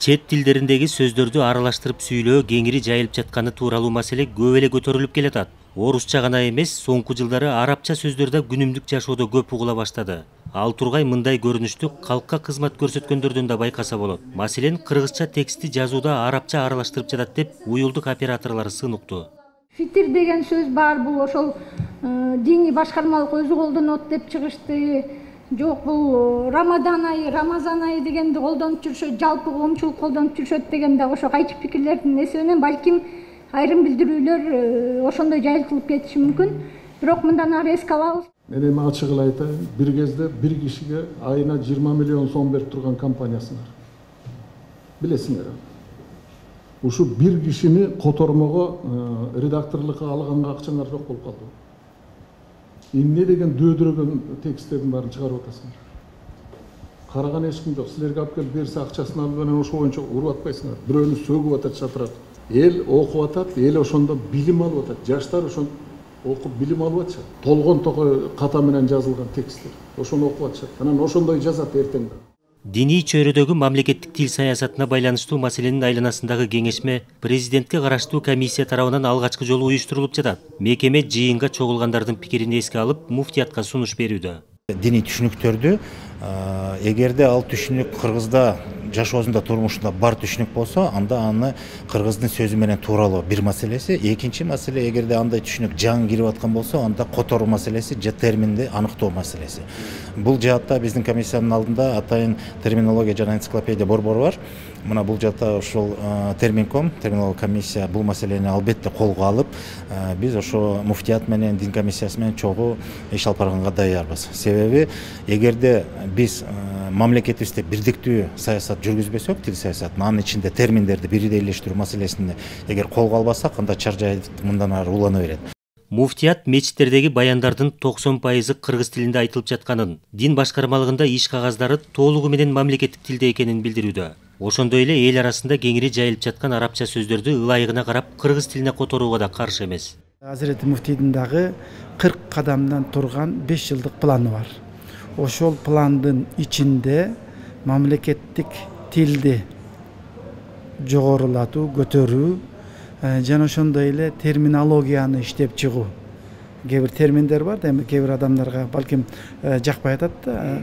Чет тилдериндеги сөздөрдү аралаштырып сүйлөө кеңири жайылып жатканы тууралуу маселе көп эле көтөрүлүп келатат. Орусча гана эмес, соңку жылдары арабча сөздөр да күнүмдүк жашоодо көп угула баштады. Ал тургай мындай көрүнүштү калкка кызмат көрсөткөндөрдөн да байкаса болот. Маселен, кыргызча текстти жазууда арабча аралаштырып жатат деп уюлдук операторлор сыныктуу. Фитир деген сөз бар, бул ошол диний башкармалык өзү колдонот деп чыгышты. Жок, бул Рамазан айы дегенди колдонуп жүрүшөт, жалпы коомчулук колдонуп жүрүшөт деген да ошо кайчы пикирлердин эси менен балким айрым билдирүүлөр ошондой жайылтылып кетиши мүмкүн. Бирок мындан ары эске алабыз. Мен эми ачык эле айтайын, бир кезде бир кишиге айына 20 миллион сом берип турган компаниясы бар. Билесиңер. Ушу бир кишини котормого редакторлукка алганга акчаңар жок болуп калды. Эмне деген дөөдөрөгөн тексттердин баарын чыгарып атасыңар. Караган эч ким жок. Силерге алып келип берсе акчасын алып анан ошо боюнча уруп атпайсыңар. Бирөөнү сөгүп атат шатырат. Эл окуп атат, эл ошондо билим алып атат. Жаштар ошон окуп билим алып атышат. Толгон токой ката менен жазылган тексттер. Ошону окуп атышат. Анан ошондой жазат эртең. Диний чөйрөдөгү мамлекеттик тил саясатына байланыштуу маселенин айланасындагы кеңешме президентке караштуу комиссия тарабынан алгачкы жолу уюштурулуп жатат. Мекеме жыйынга чогулгандардын пикирин эске алып, муфтиятка сунуш берүүдө. Диний түшүнүктөрдү эгерде ал түшүнүк кыргызда жашоосунда турмушунда бар түшүнүк болсо, анда аны кыргыздын сөзү менен тууралоо бир маселеси. Экинчи маселе, эгерде андай түшүнүк жаңы кирип аткан болсо, анда которуу маселеси же терминди аныктоо маселеси. Бул жаатта биздин комиссиянын алдында атайын терминология жана энциклопедия борбору бар. Мына бул жаатта ошол терминком, терминология комиссия бул маселени албетте колго алып, биз ошо муфтият менен дин комиссиясы менен чогуу иш алып барганга даярбыз. Себеби эгерде биз мамлекетибизде бирдиктүү саясат жүргүзбөсөк, тил саясатын, анын ичинде терминдерди бирдейлештирүү маселесин эгер колго албасак, анда чар жай мындан ары улана берет. Муфтият мечиттердеги баяндардын 90% кыргыз тилинде айтылып жатканын, дин башкармалыгында иш кагаздары толугу менен мамлекеттик тилде экенин билдирүүдө. Ошондой эле эл арасында кеңири жайылып жаткан арабча сөздөрдү ылайыгына карап кыргыз тилине которууга да каршы эмес. Азирети муфтийдин дагы 40 кадамдан турган 5 жылдык планы бар. Ошол пландын ичинде мамлекеттик тилди жогорулатуу, көтөрүү жана ошондой эле терминологияны иштеп чыгуу. Кээ бир терминдер бар да, эми кээ бир адамдарга балким жакпай атат да,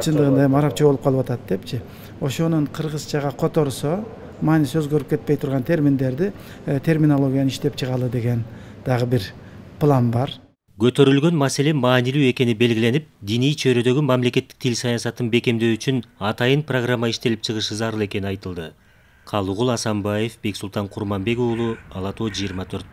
чындыгында эми арабча болуп калып атат депчи. Ошонун кыргызчага которсо, мааниси өзгөрүп кетпей турган терминдерди терминологияны иштеп чыгалы деген дагы бир план бар. Көтөрүлгөн маселе маанилүү экени белгиленип, диний чөйрөдөгү мамлекеттик тил саясатын бекемдөө үчүн атайын программа иштелип чыгышы зарыл экени айтылды. Калыгул Асанбаев, Бексултан Курманбек уулу, Ала Тоо 24.